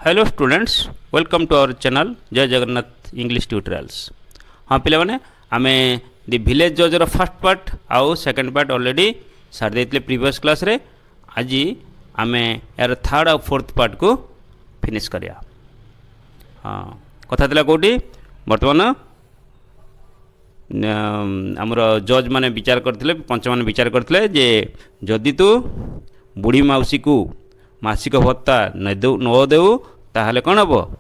Hello students, welcome to our channel Jai Jagannath English tutorials. हाँ पे आम दि विलेज जजर फर्स्ट पार्ट आउ सेकेंड पार्ट ऑलरेडी सारी देते प्रीवियस क्लास रे। आज आम यार थर्ड आउ फोर्थ पार्ट को फिनिश करिया। हाँ कथा थिला कोठी वर्तमान आमर जज माने विचार करथिले, पंच माने विचार करथिले जे जदि तू बुढ़ी माउसी को मासिक भत्ता न देऊ ताहले कौन हम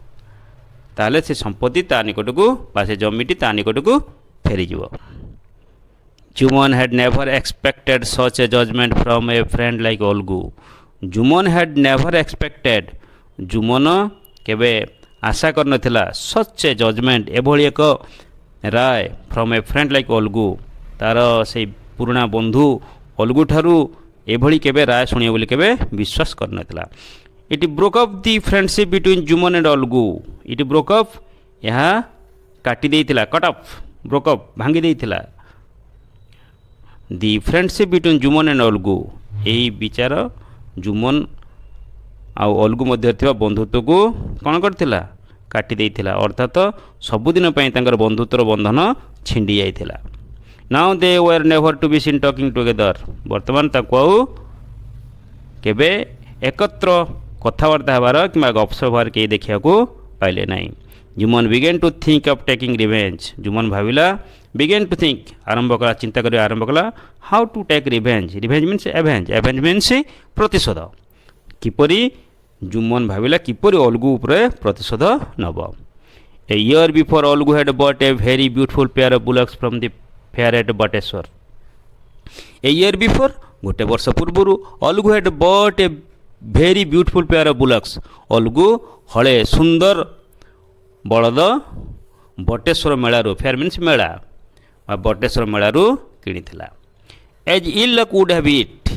ताहले से संपत्ति ता निकट को बा से जमीटी ता निकट को फेरी जीव। Jumman had never expected such a judgement from a friend like Algu. Jumman had never expected, Jumman केबे आशा कर नथिला सच ए जजमेंट एभली एक राय from a friend like Algu, तार से पुराना बंधु अलगू ठारू एभली केबे राय शुणिए बोली केबे विश्वास कर नथिला। It broke up the friendship between Jumman and Algu. It broke up यहाँ काटी देइथिला, कट अप ब्रोक अप भांगी देइथिला the friendship between Jumman and Algu. यही विचार जुमन आउ अलगू मध्य थिबा बंधुत्व को कौन करथिला काटी देइथिला, अर्थात सबुदिन पई तांकर बंधुत्वर बंधन छिंडी जाइथिला। Now they were never to be seen talking together. वर्तमान ताकू आउ केबे एकत्र कथबार्ता हबार कि गपसप हबार कई देखा पाइले ना। Jumman began to think of taking revenge. Jumman भाविला बिगेन टू थिंक आरंभ कला, चिंता कर आरंभ कला how to take revenge. Revenge means avenge, avenge means प्रतिशोध। किपरि जुमन भाविला किपरि अलगू उपरे प्रतिशोध नब। A year before Algu had bought a very beautiful pair of bullocks from the fair at Bateshwar. A year before गोटे वर्ष पूर्व Algu had bought a very beautiful pair of bullocks. Algu हले सुंदर बलद बटेश्वर मेलारू, फेयर मीन्स मेला, बटेश्वर मेलारू किनिथिला। As ill luck would have it,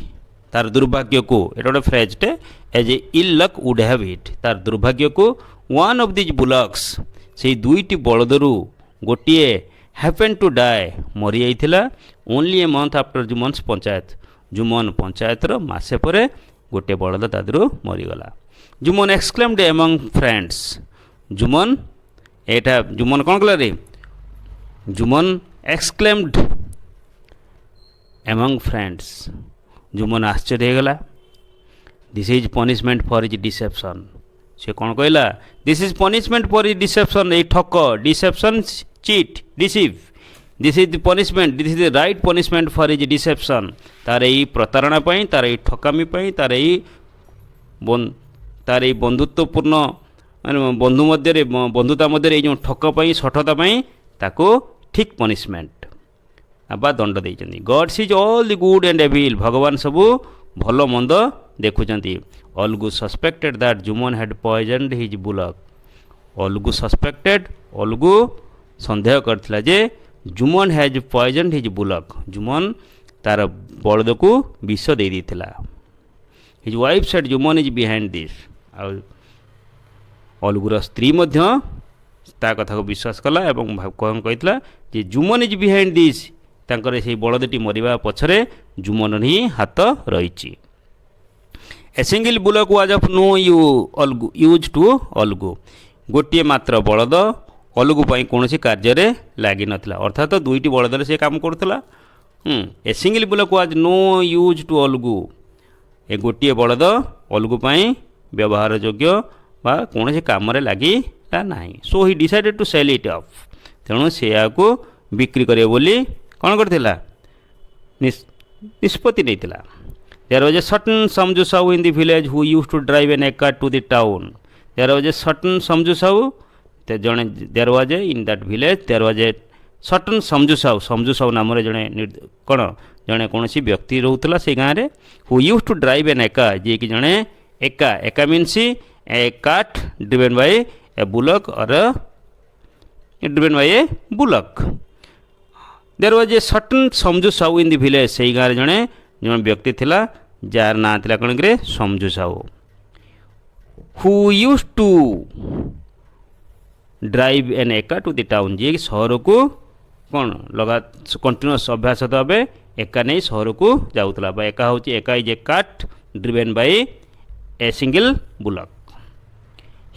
तार दुर्भाग्य को, एटा गोटे फ्रेजटे, as ill luck would have it, तार दुर्भाग्य को वन ऑफ दिज बुलक्स, से दुईटी बलदरू गोटिए हैपेन टू डाई, मरी जाइथिला only a month after Jumman's panchayat. Jumman पंचायतर मासे परे गोटे बलद तादरू मरीगला। Jumman exclaimed among friends. Jumman एटा जुमन कौन कला रे, Jumman exclaimed among friends. Jumman आश्चर्य हो गला। This is punishment for his deception. से कौन कहला, this is punishment for his deception. ये ठक, deception, cheat, deceive, this is the punishment, this is the right punishment for his deception. तार यही प्रतारणा पाई, तार यही ठकामी पाई, तार यही बंधुत्वपूर्ण बंधु मध्य बंधुता मध्य जो ठक पाई, सठता पाई ताको ठीक पनिशमेंट बा दंड देइचंदी। God sees all the good and evil. भगवान सबू भल मंद देखुचंती। Algu suspected that Jumman had poisoned his bullock. Algu suspected, Algu संदेह करथिला जे Jumman has poisoned his bullock. Jumman तार बलद को विष दे देथिला। His wife said Jumman is behind this. अलगूर स्त्री मध्य ता कथा को विश्वास कला एवं कौन कहितला जे जुमन इज बिहाइंड दिस, तांकर से बलदटी मरिबा पछरे जुमन ही हाथ रही। A single bullock was of no use to Algu. गोटे मात्र बलद अलगू पाई कौन कार्य लगी नाला, अर्थात तो दुईटी बलदर से काम करुला। A single bullock was no use to Algu. ए गोटे बलद अलगू पाई व्यवहार योग्य बा कौन काम लगी ना। So he decided to sell it off. तेणु से आपको बिक्री करे बोली कौन करथिला, निष्पत्ति नैथिला। There was a certain Samjhu Sahu in the village who used to drive an ekka to the town. There was a certain Samjhu Sahu, जड़े there was a in that village there was a certain Samjhu Sahu. समझू साहू नाम जड़े कौन जड़े कौन व्यक्ति रोला से गाँव में, who used to drive an ekka, जी कि जड़े ekka, ekka means a cart driven by a bullock or driven by a bullock. There was a certain Samjhu Sahu in the village, से गाँव में जड़े जो व्यक्ति थिला जार ना थिला कौन करे Samjhu Sahu. Who used to drive an ekka to the town, जी सहर को कौन लगा कंटिन्यूअस अभ्यास भाव एका नहीं सहर को जाऊला। एका हूँ ekka is a cart driven by a single bullock.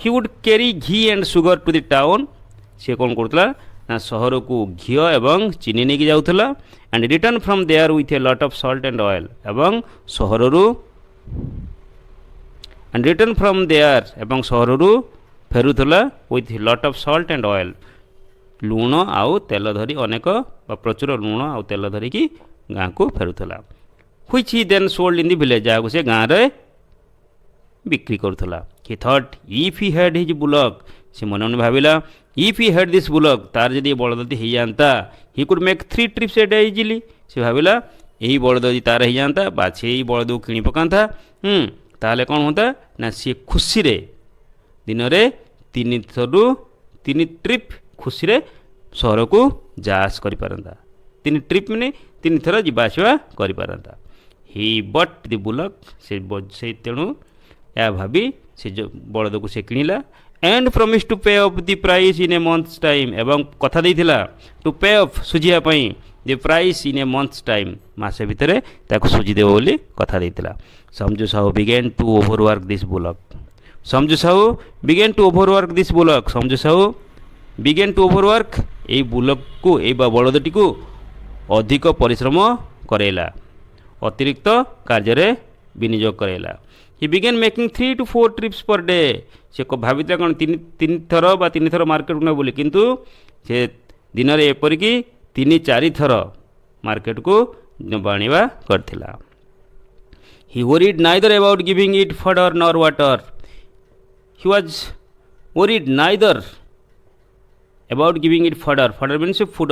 He used carry ghee and sugar to the town. ସେ କ'ଣ କରୁଥିଲା ନା ସହରକୁ ଘିଅ ଏବଂ ଚିନି ନେଇକି ଯାଉଥିଲା। And return from there with a lot of salt and oil, ଏବଂ ସହରରୁ ଏବଂ ସହରରୁ ଫେରୁଥିଲା with lot of salt and oil, ଲୁଣ ଆଉ ତେଲ ଧରି ଅନେକ ବା ପ୍ରଚୁର ଲୁଣ ଆଉ ତେଲ ଧରିକି ଗାଁକୁ ଫେରୁଥିଲା। Which he then sold in the village, ଯାହାକୁ ସେ ଗାଁରେ ବିକ୍ରି କରୁଥିଲା। He thought if he had his bullock, ସେ ମନେ ମନେ ଭାବିଲା if he had this bullock, ତାର ଯଦି ବଳଦଟି ହେଇଯାଆନ୍ତା, he could make 3 trips a day easily. ସେ ଭାବିଲା ଏହି ବଳଦ ଯଦି ତାର ହେଇଯାଆନ୍ତା ବା ସେ ଏହି ବଳଦକୁ କିଣି ପକାନ୍ତା, ତାହେଲେ କ'ଣ ହୁଅନ୍ତା ନା ସିଏ ଖୁସିରେ ଦିନରେ 3 ଟ୍ରିପ୍ ଖୁସିରେ ସହରକୁ ଯା ଆସ କରିପାରନ୍ତା। 3 ଟ୍ରିପ୍ ମାନେ 3 ଥର ଯିବା ଆସିବା କରିପାରନ୍ତା। ହି ବଟ୍ ଦି ବୁଲକ୍, ସେ ତେଣୁ ଏହା ଭାବି ସେ ବଳଦକୁ ସେ କିଣିଲା। And promise to pay off the price in a month's time, ଏବଂ କଥା ଦେଇଥିଲା ଟୁ ପେ ଅଫ୍ ସୁଝିବା ପାଇଁ the price in a month's time, ମାସେ ଭିତରେ ତାକୁ ସୁଝିଦେବ ବୋଲି କଥା ଦେଇଥିଲା। Samjhu Sahu began to overwork this bullock. Samjhu Sahu began to overwork this bullock. Samjhu Sahu began to overwork, ଏଇ ବୁଲକକୁ ଏଇ ବା ବଳଦଟିକୁ ଅଧିକ ପରିଶ୍ରମ କରାଇଲା, ଅତିରିକ୍ତ କାର୍ଯ୍ୟରେ ବିନିଯୋଗ କରାଇଲା। ହି ବିଗେନ୍ making 3 to 4 trips per day। ସେ ଭାବିଥିଲା କ'ଣ 3 ଥର ବା 3 ଥର ମାର୍କେଟକୁ ନେବ ବୋଲି, କିନ୍ତୁ ସେ ଦିନରେ ଏପରିକି 3-4 ଥର ମାର୍କେଟକୁ ଆଣିବା କରିଥିଲା। He worried neither about giving it fodder nor water. He was worried neither about giving it fodder means food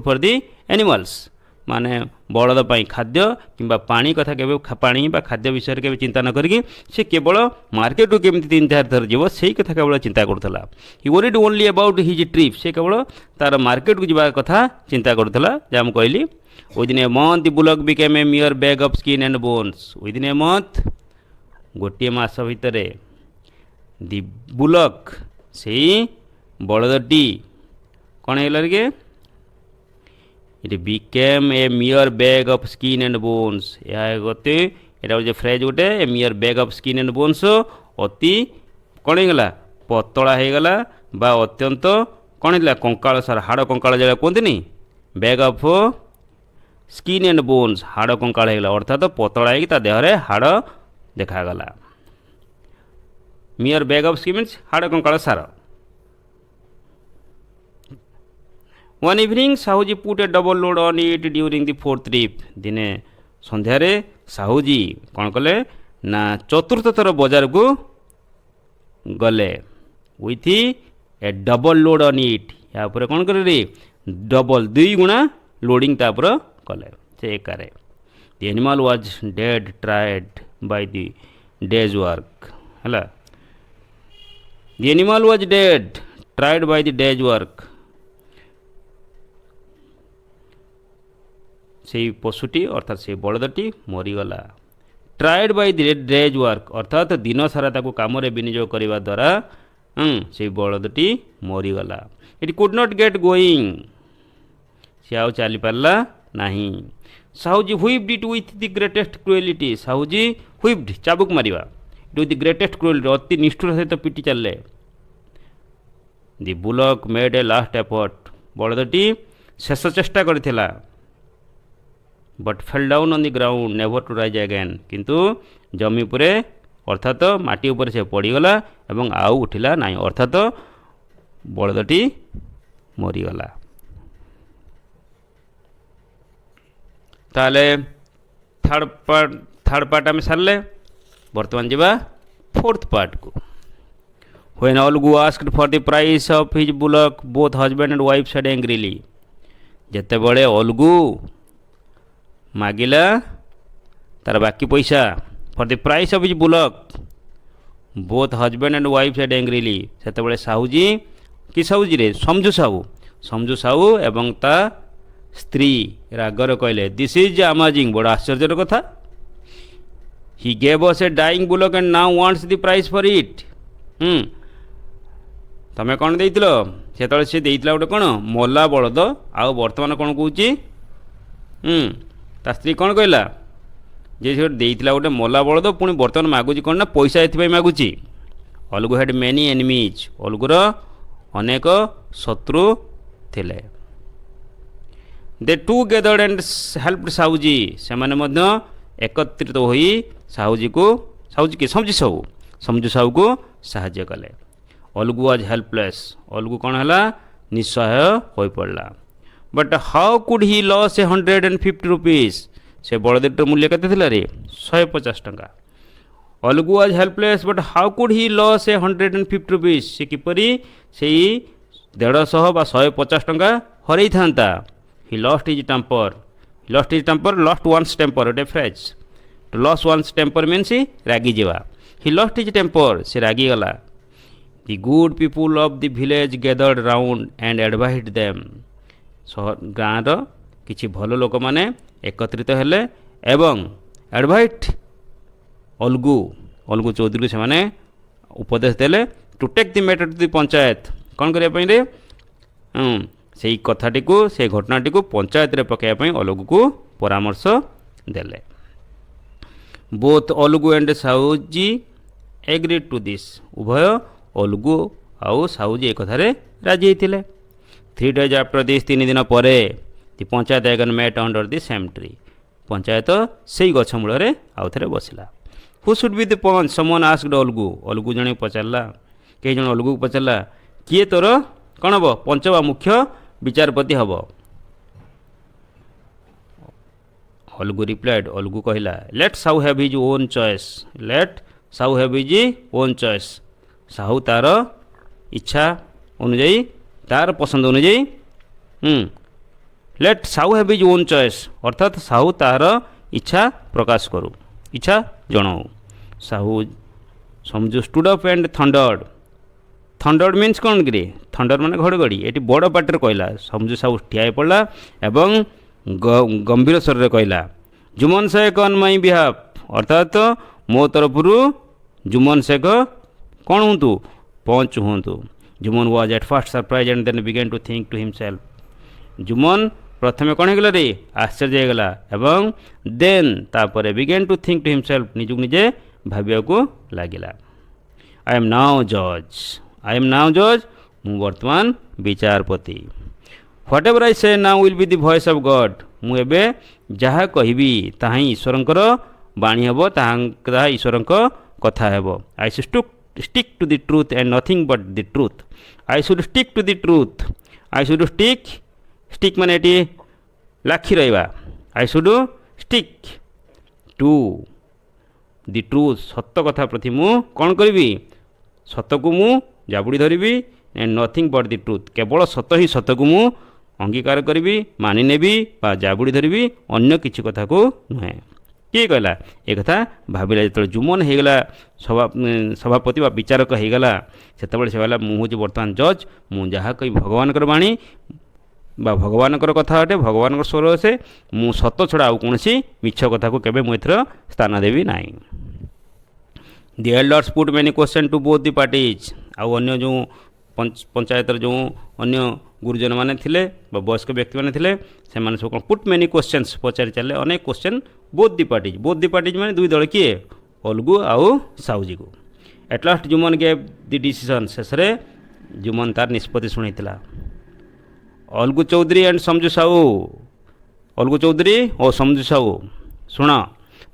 for the animals, ମାନେ ବଳଦ ପାଇଁ ଖାଦ୍ୟ କିମ୍ବା ପାଣି କଥା କେବେ ପାଣି ବା ଖାଦ୍ୟ ବିଷୟରେ କେବେ ଚିନ୍ତା ନ କରିକି ସେ କେବଳ ମାର୍କେଟକୁ କେମିତି 3-4 ଥର ଯିବ ସେଇ କଥା କେବଳ ଚିନ୍ତା କରୁଥିଲା। ହି worried only about his trip, ସେ କେବଳ ତାର ମାର୍କେଟକୁ ଯିବା କଥା ଚିନ୍ତା କରୁଥିଲା। ଯାହା ମୁଁ କହିଲି within a month the bullock became a mere bag of skin and bones. Within a month, ଗୋଟିଏ ମାସ ଭିତରେ, ଦି ବୁଲକ୍, ସେଇ ବଳଦଟି କ'ଣ ହେଇଗଲା ଟିକେ, it became a mere bag of skin and bones. ଏହା ଏଇଟା ହେଉଛି ଫ୍ରେଜ୍ ଗୋଟେ, a mere bag of skin and bones, ଅତି କ'ଣ ହେଇଗଲା ପତଳା ହେଇଗଲା ବା ଅତ୍ୟନ୍ତ କ'ଣ ହେଇଥିଲା କଙ୍କାଳ ସାର, ହାଡ଼ କଙ୍କାଳ ଯାହା କୁହନ୍ତିନି, bag of skin and bones, ହାଡ଼ କଙ୍କାଳ ହେଇଗଲା, ଅର୍ଥାତ୍ ପତଳା ହେଇକି ତା ଦେହରେ ହାଡ଼ ଦେଖାଗଲା। ମିୟର୍ ବ୍ୟାଗ୍ ଅଫ୍ ସ୍କିନ୍ ମିନ୍ସ ହାଡ଼ କଙ୍କାଳ ସାର। One evening, Sahuji put a double load on it during the 4th trip। ଦିନେ ସନ୍ଧ୍ୟାରେ ସାହୁଜୀ କ'ଣ କଲେ ନା 4ଥ ଥର ବଜାରକୁ ଗଲେ। with a double load on it, ଏହା ଉପରେ କ'ଣ କଲେ ଡବଲ 2 ଗୁଣା ଲୋଡ଼ିଂ ତା ଉପରେ କଲେ ସେ ଏକାରେ। The animal was dead tried by the day's work, ହେଲା। The animal was dead tried by the day's work। সেই পশুটি অর্থাৎ সেই বলদটি মরিগলা। ট্রাଏଡ୍ ବାଇ ଦି ଡେଜ୍ ୱାର୍କ, ଅର୍ଥାତ୍ ଦିନ ସାରା ତାକୁ କାମରେ ବିନିଯୋଗ କରିବା ଦ୍ୱାରା ସେଇ ବଳଦଟି ମରିଗଲା। It could not get going, ସେ ଆଉ ଚାଲିପାରିଲା ନାହିଁ। Sahuji whipped it with the greatest cruelty, Sahuji whipped ଚାବୁକ ମାରିବା, it with the greatest cruelty, ଅତି ନିଷ୍ଠୁର ସହିତ ପିଟି ଚାଲିଲେ। The bullock made a last effort, ବଳଦଟି ଶେଷ ଚେଷ୍ଟା କରିଥିଲା। But fell down on the ground never to rise again, କିନ୍ତୁ ଜମି ଉପରେ ଅର୍ଥାତ୍ ମାଟି ଉପରେ ସେ ପଡ଼ିଗଲା ଏବଂ ଆଉ ଉଠିଲା ନାହିଁ, ଅର୍ଥାତ୍ ବଳଦଟି ମରିଗଲା। ତାହେଲେ ଥାର୍ଡ଼ ପାର୍ଟ ଆମେ ସାରିଲେ, ବର୍ତ୍ତମାନ ଯିବା 4th ପାର୍ଟକୁ। When Olgu asked for the price of his bullock, both husband and wife said angrily। ଯେତେବେଳେ ଅଲଗୁ ମାଗିଲା ତାର ବାକି ପଇସା for the price of his bullock, both husband and wife said angrily, ସେତେବେଳେ ସାହୁଜୀ କି ସାହୁଜୀରେ ସମଝୁ ସାହୁ ଏବଂ ତା ସ୍ତ୍ରୀ ରାଗରେ କହିଲେ ଦିସ୍ ଇଜ୍ ଆମାଜିଂ, ବଡ଼ ଆଶ୍ଚର୍ଯ୍ୟର କଥା। He gave us a dying bullock and now wants the price for it. ତମେ କ'ଣ ଦେଇଥିଲ ସେତେବେଳେ, ସେ ଦେଇଥିଲା ଗୋଟେ କ'ଣ ମଲା ବଳଦ, ଆଉ ବର୍ତ୍ତମାନ କ'ଣ କହୁଛି, ତା ସ୍ତ୍ରୀ କ'ଣ କହିଲା ଯେ ସେ ଦେଇଥିଲା ଗୋଟେ ମଲା ବଳଦ, ପୁଣି ବର୍ତ୍ତମାନ ମାଗୁଛି କ'ଣ ନା ପଇସା ଏଥିପାଇଁ ମାଗୁଛି। अलगू हैड मेनी एनिमीज, अलगूर अनेक शत्रु थिले। दे टू गेदर्ड एंड हेल्प्ड साहुजी, सेमाने मध्य एकत्रित होई साहुजी की समझू साहू को साहाଯ୍य कले। अलगू वाज हेल्पलेस, अलगू कौन है निस्सहाय हो पड़ा। But how could he lose 150 rupees, से बड़देटर मूल्य केते थिला रे 150 टंका। Algu was helpless but how could he lose 150 rupees, से किपरि से 150 बा 150 टंका हरई था। He lost his temper, lost one's temper, गोटे phrase. To lose one's temper means रागी जावा। ही लॉस्ट हिज टेम्पर, से रागी गला। The good people of the village gathered round and advised them, गाँव किछि भल लोक माने एकत्रित हेले एवं एडवाइट अलगू चौधरी से माने उपदेश देले to take the matter to the panchayat, कौन करने रे से कथाटी को से घटनाटी को पंचायत रे पकाइबा अलगू को परामर्श देले। Both Algu and Sahuji agreed to this, उभय अलगू आउ साहुजी एक कथारे राजी होते। 3 days आफ्टर दिस, 3 दिन पर the panchayat again met under the same tree, panchayat से गछ मूल आउ थे बसला। Who should be the panch, someone asked Algu, Algu जन पचारा, कई जन अलगू पचारा किए तोर कौन हम पंच बा मुख्य विचारपति हम। अलगू रिप्लाइड, अलगू कहला let Sahu have his own choice, let Sahu have his own choice, Sahu तार इच्छा अनुजाई तार पसंद अनुजाई let Sahu have his own choice, अर्थात साहू तार इच्छा प्रकाश करू, इच्छा जनाऊ। साहू समझू stood up and thundered, thundered means कौन कि थंडर माने घड़घड़ी, ये बड़ पाटर कहला। समझू साहू ठिया पड़ा एवं गंभीर स्वर कहला Jumman Shaikh on my behalf, अर्थात मो तरफ जुमन शेख कौन हूँ पंच हूँ। Jumman was at first surprised and then began to think to himself, Jumman प्रथमे कौन होगा रे आश्चर्य होगा एवं देन तापर began to think to himself, निजक निजे भाविया को लगिला। आई एम नाउ जज, आई एम नाउ जज, मु वर्तमान विचारपति। व्हाट एवर आई से now will be the voice of God, मु एबे जहाँ कहबी ताहा ईश्वरंकर बाणी हेबो, ताहा ईश्वरंक कथा हेबो। I should stick to the truth and nothing but the truth, I should stick to the truth, I should stick माने एटी लाखी रहिबा, I should stick to the truth, सत्य कथा प्रति मु कौन करी सत्य को मु जाबुड़ी धरबी and nothing but the truth, केवल सत्य ही सत्य को मु अंगीकार करी मानि नेबी बा जाबुड़ी धरबी, अन्य किसी कथा को नुहे। किए कहला एक कथा भाविला, जो जुमन होगला सभापति बा विचारक होगला से कहला मु हूँ बर्तमान जज, मु जहाँ कही भगवान बाणी बा भगवान कथा अटे, भगवान स्वर से मु सत छड़ा आउ कौन मिछ कथा को केबे मु एथर स्थान देवी ना। The elders put many question to both the parties, आउ अन्य जो पंचायतर जो अन्य गुरुजन माने थिले बा वयस्क व्यक्ति माने थिले से माने सब पुट मेनी क्वेश्चंस पचारि चले, अनेक क्वेश्चन बोथ दि पार्टीज माने दुई दल किए अलगू आउ साहुजी को। At last Juman gave the decision, शेष रे जुमन तार निष्पत्ति शुणीला। अलगू चौधरी एंड समझू साहू, अलगू चौधरी और समझू साहू शुण,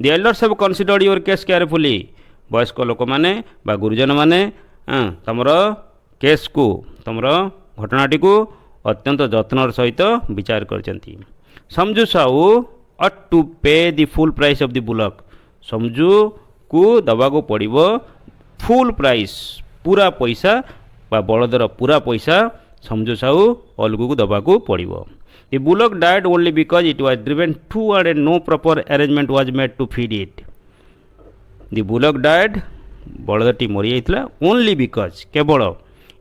the elders have considered your case carefully, वयस्क लोक मैंने बा गुरुजन मैंने तुमर केस को तुमर घटनाटी को अत्यंत जत्नर सहित विचार करचंती। समझू साहू अट टू पे the full price of the bullock, समझू को दबा को पड़ो फुल प्राइस पूरा पैसा बा बलदर पूरा पैसा समझू साहू अलगू को दबा को पड़ो। The bullock died only because it was driven too hard and no proper arrangement was made to feed it. The bullock died, बलदटी मरी जाता ओनली बिकज केवल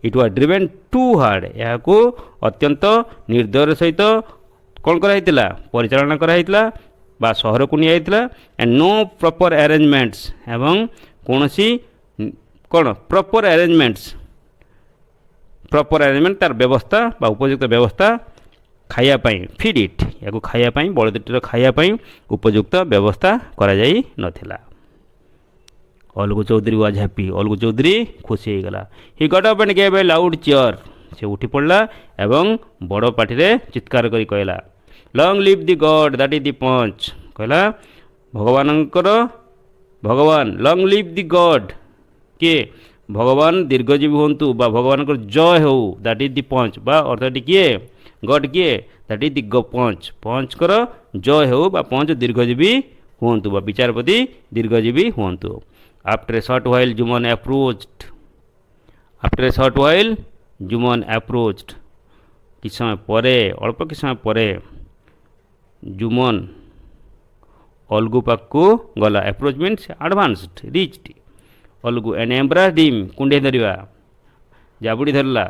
it was driven too hard, यह अत्यंत निर्दय सहित कौन कराइला परिचालना कराइला बा सहर को निया एंड नो प्रॉपर अरेंजमेंट्स, एवं कौन सी कौन प्रॉपर अरेंजमेंट तार व्यवस्था बा उपयुक्त व्यवस्था खायापाई फीड इट, या खायापाई बलदटीर खायापाई उपयुक्त व्यवस्था करा जाई नथिला। अलगू चौधरी वाज हैप्पी, अलगू चौधरी खुशी हो गला। He got up and gave a loud cheer, से उठी पड़ला एवं बड़ पार्टी रे चित्कार करी कहला long live the god that is the panch, कहला भगवानंकर भगवान लॉन्ग लिव द गॉड किए भगवान दीर्घजीवी हूँ बा भगवान जय हो दैट इज द पंच बा अर्थात किए गॉड किए दैट इज द पंच, पंच कर जय हो बा पंच दीर्घजीवी हूँ बा विचारपति दीर्घजीवी हूँ। After a short while Juman approached, after a short while Juman approached, कि समय परे अल्प कि समय परे जुमन अलगू पाखु गला, approach means advanced reached, Algu and embraced him कुंडे धरवा जाबुड़ी धरला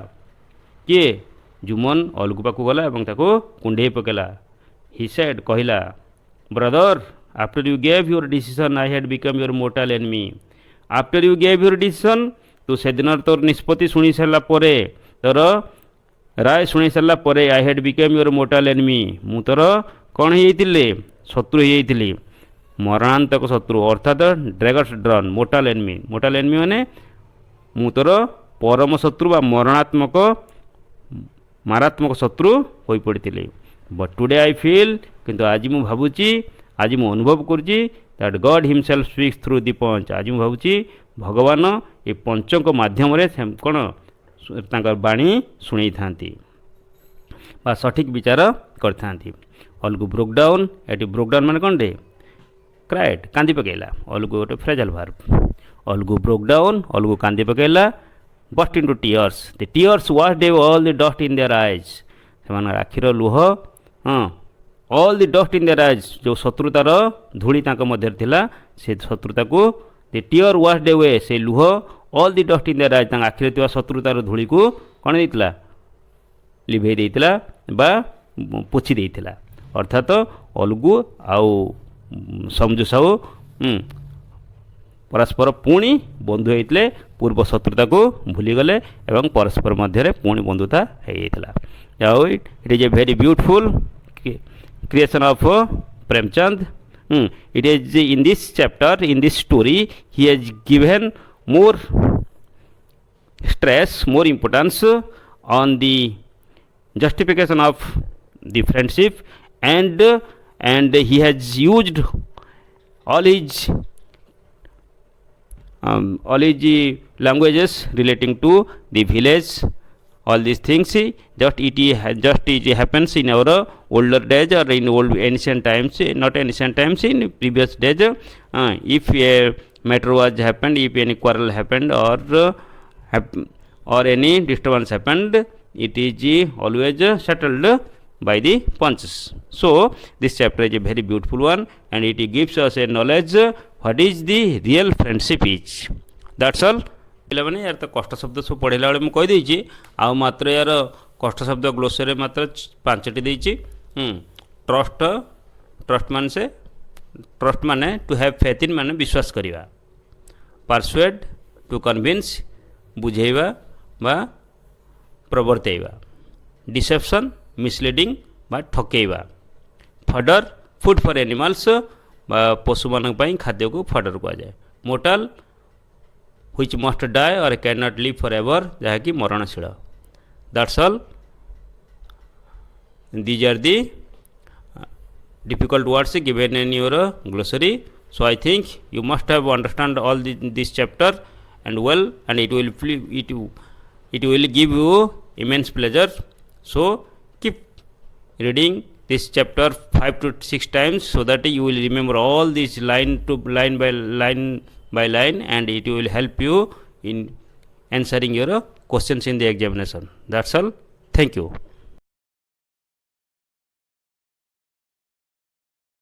किए जुमन अलगू पाखु गला एवं ताको कुंडे पकेला। ही सेड कहला brother after you gave your decision I had become your mortar enemy, after you gave your decision तू से दिन तोर निष्पत्ति शुणी सारा पर तोर राय शुणी सारा पर I had become your mortar enemy, मु तोर कौन होइतिले शत्रु होइतिली मरणांतक शत्रु अर्थात dragons drawn mortar enemy, mortar enemy माने मु तोर परम शत्रु बा मरणात्मक मारात्मक शत्रु होई पड़ती। बट टुडे आई फील किंतु आज मु भावुची आज मु अनुभव करुची that god himself speaks through the panch, आज मु भावुची भगवान ये पंचक माध्यम कौन तांकर बाणी शुणी थांती बा सठिक विचार करता। अलगू ब्रोकडाउन एटी ब्रोकडाउन माने कौन डे क्राइड कांदी पकेला, अलगू गोटे phrasal verb, Algu broke down Algu कांदी पकेला burst into tears, the tears washed away all the dust in their eyes, से आखिर लुह हाँ all the dust in their eyes जो शत्रुतार धूली तांक मध्य थिला से शत्रुता को द टीयर वाश्ड अवे से लुह all the dust in their eyes तांक आखिर थिवा शत्रुतार धूली को कौन देइतिला लिभेई देइतिला बा पोछि देइतिला। अर्थात अलगू आउ समझु साहू परस्पर पुणी बंधु होते पूर्व शत्रुता को भूलीगले एवं परस्पर मध्य पुणी बंधुता होता। It is a very beautiful creation of Premchand. It is in this chapter in this story he has given more stress more importance on the justification of the friendship and he has used all his languages relating to the village, all these things just it happens in our older days or in old ancient times, not ancient times, in previous days. If a matter was happened, if any quarrel happened or any disturbance happened, it is always settled by the punches. So this chapter is a very beautiful one and it gives us a knowledge what is the real friendship is. That's all. पिलाने यार तो कष्ट शब्द सब पढ़ेला बेले मुझे कहीदे आ मात्र यार कष्ट शब्द ग्लोसरी मात्र 5टी देती। ट्रस्ट ट्रस्ट मान से ट्रस्ट माने टू हैव फेथ इन माने विश्वास करवा, परसुएड टू कन्विन्स बुझेवा बा प्रवर्तेवा, डिसेप्शन मिसलीडिंग बा ठकेवा, फडर फूड फॉर एनिमल्स बा पशु मान खाद्य को फडर कहुए, mortar which must die or cannot live forever जहाँकि मरणशील। That's all. These are the difficult words given in your glossary. So I think you must have understand all this chapter and well, and it will give you immense pleasure. So keep reading this chapter 5 to 6 times so that you will remember all these line by line and it will help you in answering your questions in the examination. That's all. Thank you.